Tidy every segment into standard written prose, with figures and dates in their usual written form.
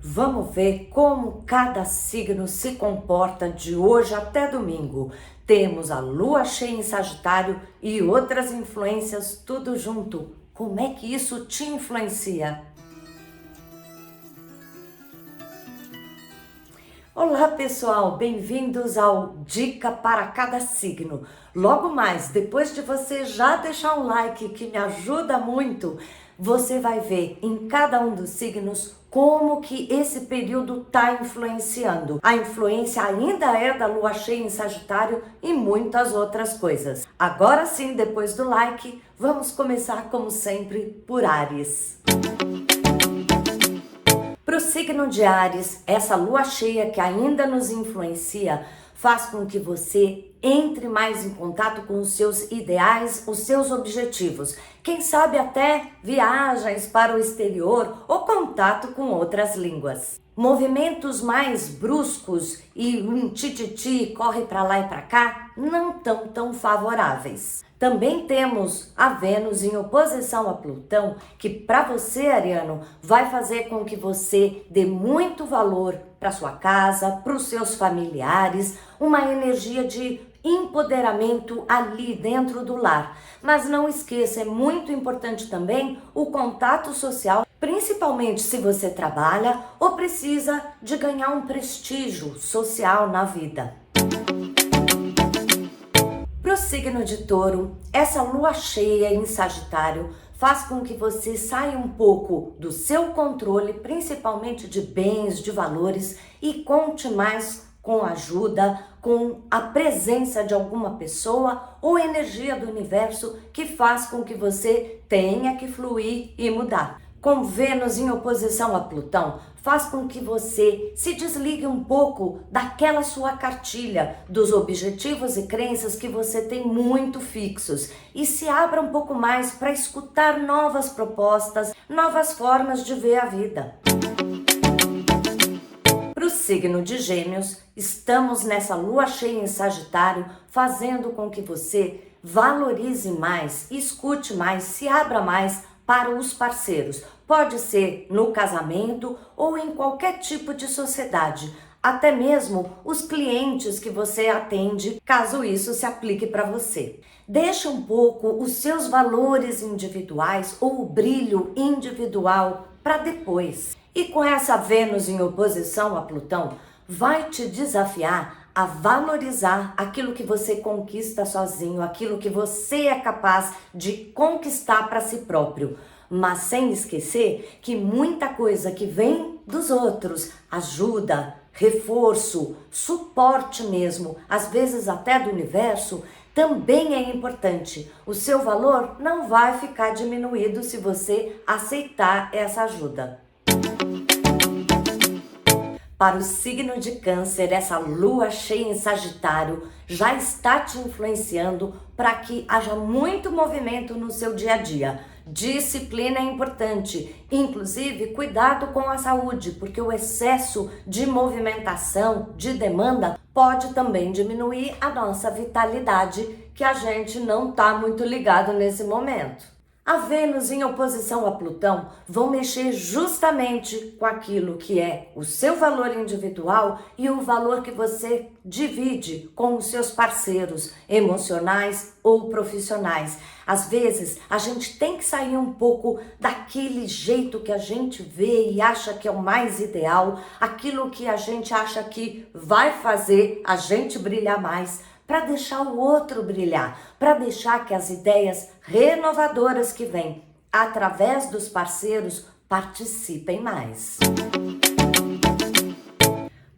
Vamos ver como cada signo se comporta de hoje até domingo. Temos a lua cheia em Sagitário e outras influências tudo junto. Como é que isso te influencia? Olá pessoal, bem-vindos ao Dica para cada signo. Logo mais, depois de você já deixar um like que me ajuda muito, você vai ver em cada um dos signos como que esse período está influenciando. A influência ainda é da lua cheia em Sagitário e muitas outras coisas. Agora sim, depois do like, vamos começar como sempre por Áries. Para o signo de Áries, essa lua cheia que ainda nos influencia faz com que você entre mais em contato com os seus ideais, os seus objetivos. Quem sabe até viagens para o exterior ou contato com outras línguas. Movimentos mais bruscos e um tititi corre para lá e para cá não tão favoráveis. Também temos a Vênus em oposição a Plutão, que para você, ariano, vai fazer com que você dê muito valor para sua casa, para os seus familiares, uma energia de empoderamento ali dentro do lar. Mas não esqueça, é muito importante também o contato social, principalmente se você trabalha ou precisa de ganhar um prestígio social na vida. Para o signo de Touro, essa lua cheia em Sagitário faz com que você saia um pouco do seu controle, principalmente de bens, de valores, e conte mais com ajuda, com a presença de alguma pessoa ou energia do universo que faz com que você tenha que fluir e mudar. Com Vênus em oposição a Plutão, faz com que você se desligue um pouco daquela sua cartilha, dos objetivos e crenças que você tem muito fixos e se abra um pouco mais para escutar novas propostas, novas formas de ver a vida. Para o signo de Gêmeos, estamos nessa lua cheia em Sagitário, fazendo com que você valorize mais, escute mais, se abra mais para os parceiros. Pode ser no casamento ou em qualquer tipo de sociedade, até mesmo os clientes que você atende, caso isso se aplique para você. Deixe um pouco os seus valores individuais ou o brilho individual para depois. E com essa Vênus em oposição a Plutão, vai te desafiar a valorizar aquilo que você conquista sozinho, aquilo que você é capaz de conquistar para si próprio. Mas sem esquecer que muita coisa que vem dos outros, ajuda, reforço, suporte mesmo, às vezes até do universo, também é importante. O seu valor não vai ficar diminuído se você aceitar essa ajuda. Para o signo de Câncer, essa lua cheia em Sagitário já está te influenciando para que haja muito movimento no seu dia a dia. Disciplina é importante, inclusive cuidado com a saúde, porque o excesso de movimentação, de demanda, pode também diminuir a nossa vitalidade, que a gente não está muito ligado nesse momento. A Vênus em oposição a Plutão vão mexer justamente com aquilo que é o seu valor individual e o valor que você divide com os seus parceiros emocionais ou profissionais. Às vezes, a gente tem que sair um pouco daquele jeito que a gente vê e acha que é o mais ideal, aquilo que a gente acha que vai fazer a gente brilhar mais, para deixar o outro brilhar, para deixar que as ideias renovadoras que vêm através dos parceiros participem mais.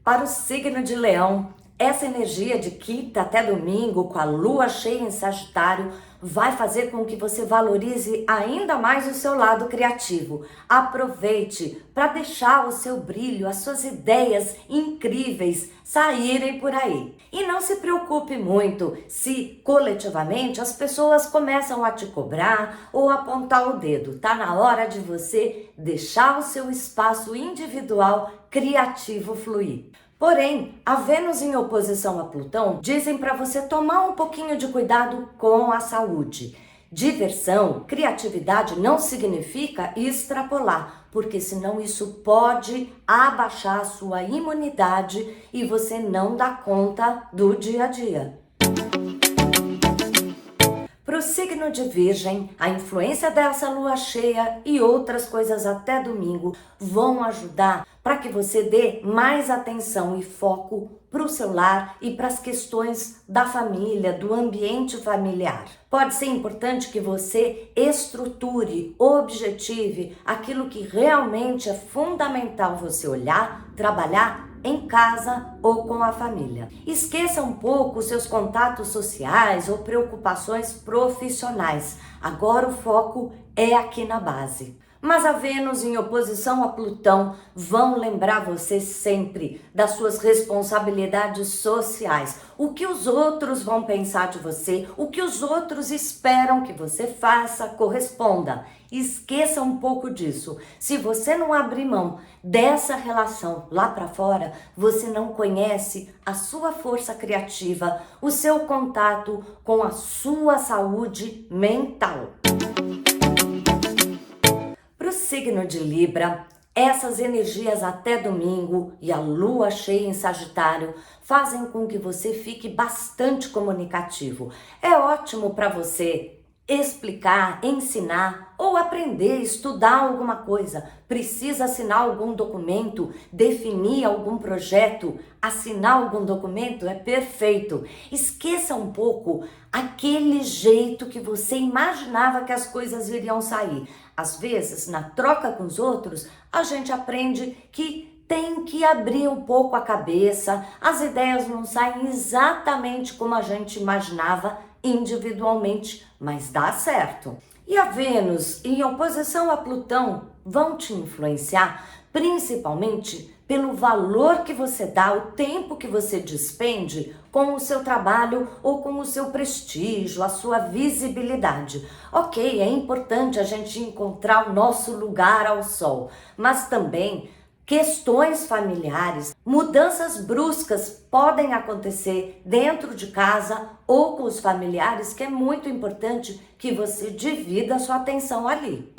Para o signo de Leão, essa energia de quinta até domingo, com a lua cheia em Sagitário, vai fazer com que você valorize ainda mais o seu lado criativo. Aproveite para deixar o seu brilho, as suas ideias incríveis saírem por aí. E não se preocupe muito se coletivamente as pessoas começam a te cobrar ou apontar o dedo. Tá na hora de você deixar o seu espaço individual criativo fluir. Porém, a Vênus em oposição a Plutão dizem para você tomar um pouquinho de cuidado com a saúde. Diversão, criatividade não significa extrapolar. porque senão isso pode abaixar a sua imunidade e você não dá conta do dia a dia. Para o signo de Virgem, a influência dessa lua cheia e outras coisas até domingo vão ajudar para que você dê mais atenção e foco para o seu lar e para as questões da família, do ambiente familiar. Pode ser importante que você estruture, objetive aquilo que realmente é fundamental você olhar, trabalhar em casa ou com a família. Esqueça um pouco os seus contatos sociais ou preocupações profissionais. Agora o foco é aqui na base. Mas a Vênus em oposição a Plutão vão lembrar você sempre das suas responsabilidades sociais. O que os outros vão pensar de você, o que os outros esperam que você faça, corresponda. Esqueça um pouco disso. Se você não abrir mão dessa relação lá para fora, você não conhece a sua força criativa, o seu contato com a sua saúde mental. Para o signo de Libra, essas energias até domingo e a lua cheia em Sagitário fazem com que você fique bastante comunicativo. É ótimo para você explicar, ensinar ou aprender, estudar alguma coisa. Precisa assinar algum documento, definir algum projeto, assinar algum documento, é perfeito. Esqueça um pouco aquele jeito que você imaginava que as coisas iriam sair. Às vezes, na troca com os outros, a gente aprende que tem que abrir um pouco a cabeça, as ideias não saem exatamente como a gente imaginava individualmente, mas dá certo. E a Vênus em oposição a Plutão vão te influenciar principalmente pelo valor que você dá, o tempo que você despende com o seu trabalho ou com o seu prestígio, a sua visibilidade. Ok, é importante a gente encontrar o nosso lugar ao sol, mas também questões familiares, mudanças bruscas podem acontecer dentro de casa ou com os familiares, que é muito importante que você divida a sua atenção ali.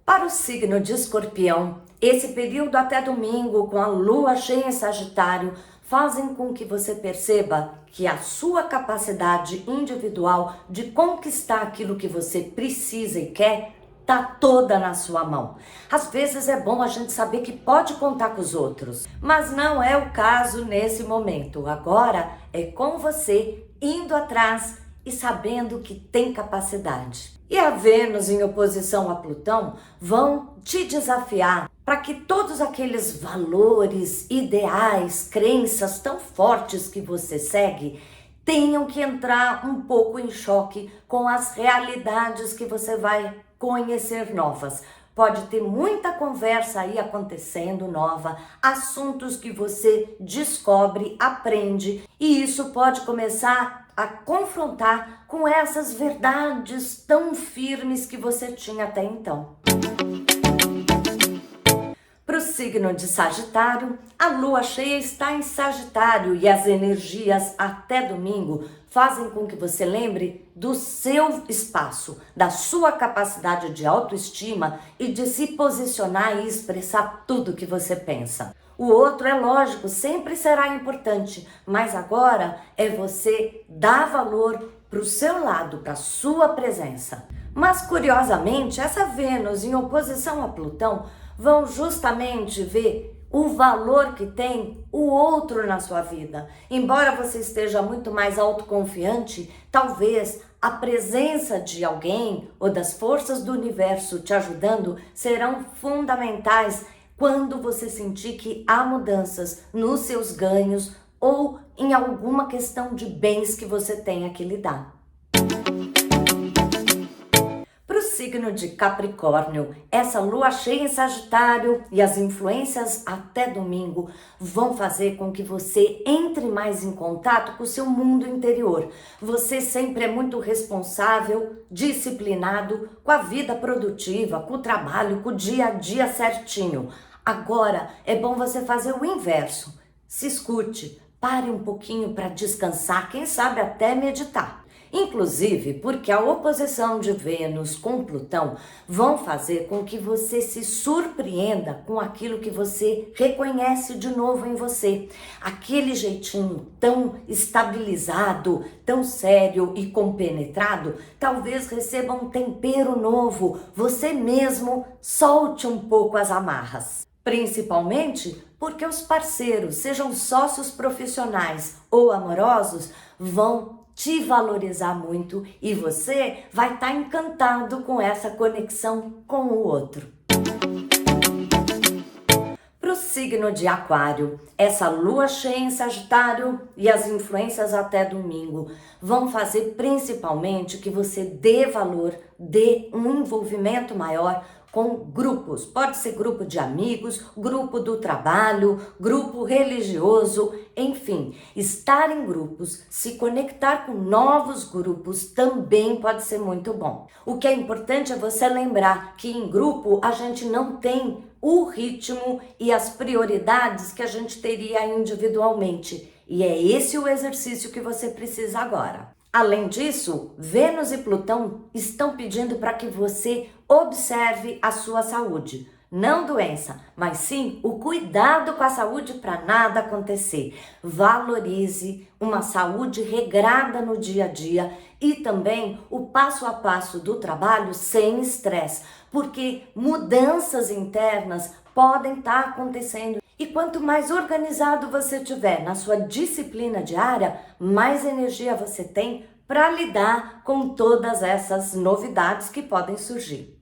Para o signo de Escorpião, esse período até domingo, com a lua cheia em Sagitário, fazem com que você perceba que a sua capacidade individual de conquistar aquilo que você precisa e quer tá toda na sua mão. Às vezes é bom a gente saber que pode contar com os outros, mas não é o caso nesse momento. Agora é com você indo atrás e sabendo que tem capacidade. E a Vênus em oposição a Plutão vão te desafiar para que todos aqueles valores, ideais, crenças tão fortes que você segue tenham que entrar um pouco em choque com as realidades que você vai conhecer novas. Pode ter muita conversa aí acontecendo nova, assuntos que você descobre, aprende, e isso pode começar a confrontar com essas verdades tão firmes que você tinha até então. Para o signo de Sagitário, a lua cheia está em Sagitário e as energias até domingo fazem com que você lembre do seu espaço, da sua capacidade de autoestima e de se posicionar e expressar tudo que você pensa. O outro, é lógico, sempre será importante, mas agora é você dar valor para o seu lado, para a sua presença. Mas, curiosamente, essa Vênus em oposição a Plutão vão justamente ver o valor que tem o outro na sua vida. Embora você esteja muito mais autoconfiante, talvez a presença de alguém ou das forças do universo te ajudando serão fundamentais quando você sentir que há mudanças nos seus ganhos ou em alguma questão de bens que você tenha que lidar. Signo de Capricórnio, essa lua cheia em Sagitário e as influências até domingo vão fazer com que você entre mais em contato com o seu mundo interior. Você sempre é muito responsável, disciplinado, com a vida produtiva, com o trabalho, com o dia a dia certinho. Agora é bom você fazer o inverso. Se escute, pare um pouquinho para descansar, quem sabe até meditar. Inclusive porque a oposição de Vênus com Plutão vão fazer com que você se surpreenda com aquilo que você reconhece de novo em você. Aquele jeitinho tão estabilizado, tão sério e compenetrado, talvez receba um tempero novo. Você mesmo solte um pouco as amarras. Principalmente porque os parceiros, sejam sócios profissionais ou amorosos, vão te valorizar muito e você vai estar encantado com essa conexão com o outro. Para o signo de Aquário, essa lua cheia em Sagitário e as influências até domingo vão fazer principalmente que você dê valor, dê um envolvimento maior com grupos. Pode ser grupo de amigos, grupo do trabalho, grupo religioso, enfim. Estar em grupos, se conectar com novos grupos também pode ser muito bom. O que é importante é você lembrar que em grupo a gente não tem o ritmo e as prioridades que a gente teria individualmente. E é esse o exercício que você precisa agora. Além disso, Vênus e Plutão estão pedindo para que você observe a sua saúde. Não doença, mas sim o cuidado com a saúde para nada acontecer. Valorize uma saúde regrada no dia a dia e também o passo a passo do trabalho sem estresse, porque mudanças internas podem estar acontecendo. E quanto mais organizado você tiver na sua disciplina diária, mais energia você tem para lidar com todas essas novidades que podem surgir.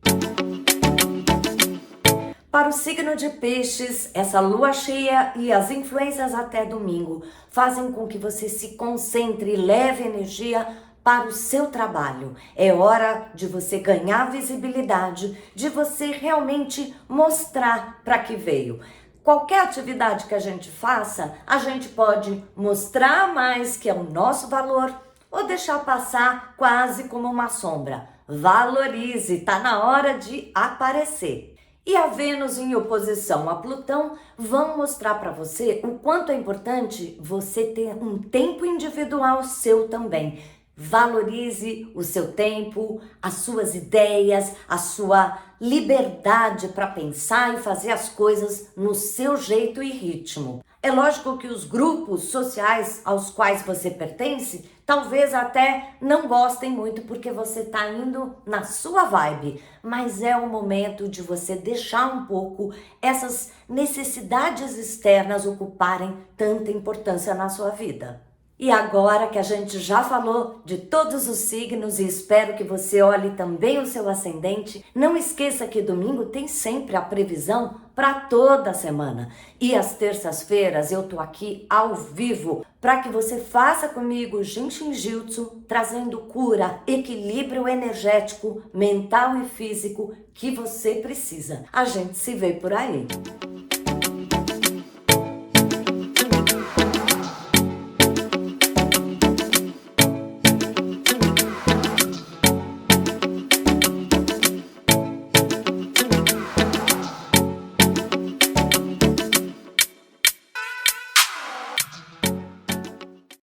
Para o signo de Peixes, essa lua cheia e as influências até domingo fazem com que você se concentre e leve energia para o seu trabalho. É hora de você ganhar visibilidade, de você realmente mostrar para que veio. Qualquer atividade que a gente faça, a gente pode mostrar mais que é o nosso valor ou deixar passar quase como uma sombra. Valorize, tá na hora de aparecer. E a Vênus em oposição a Plutão vão mostrar para você o quanto é importante você ter um tempo individual seu também. Valorize o seu tempo, as suas ideias, a sua liberdade para pensar e fazer as coisas no seu jeito e ritmo. É lógico que os grupos sociais aos quais você pertence talvez até não gostem muito porque você está indo na sua vibe, mas é o momento de você deixar um pouco essas necessidades externas ocuparem tanta importância na sua vida. E agora que a gente já falou de todos os signos e espero que você olhe também o seu ascendente, não esqueça que domingo tem sempre a previsão para toda a semana. E às terças-feiras eu tô aqui ao vivo para que você faça comigo Jinshin Jutsu, trazendo cura, equilíbrio energético, mental e físico que você precisa. A gente se vê por aí.